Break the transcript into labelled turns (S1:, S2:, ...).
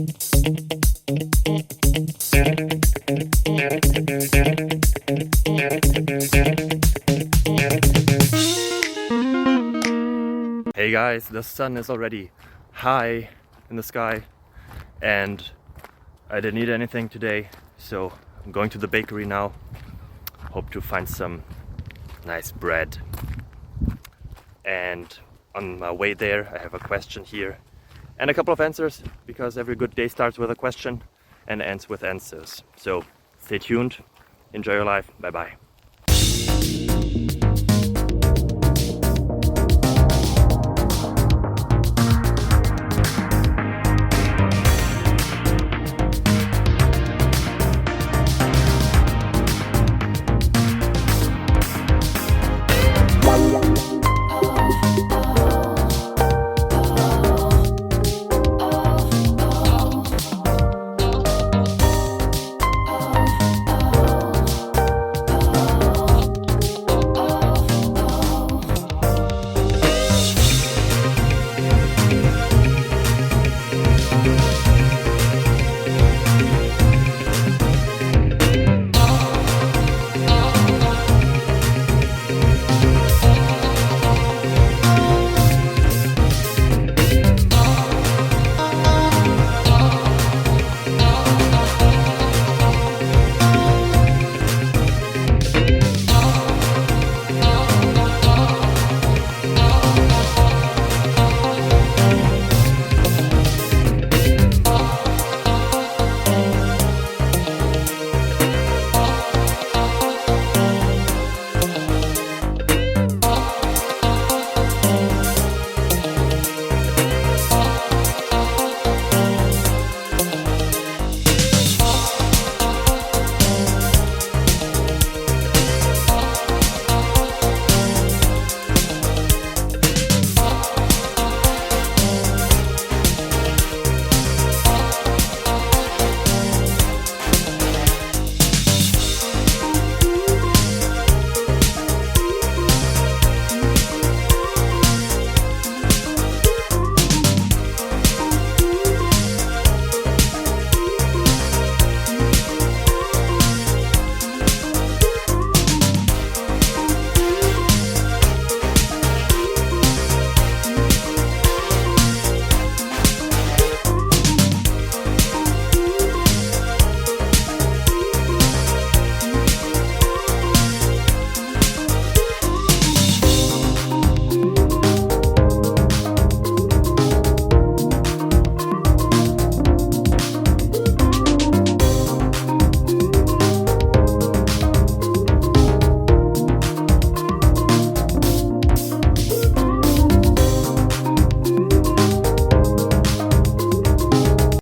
S1: Hey guys, the sun is already high in the sky and I didn't eat anything today, so I'm going to the bakery now. Hope to find some nice bread. And on my way there I have a question here and a couple of answers, because every good day starts with a question and ends with answers. So stay tuned, enjoy your life, bye bye.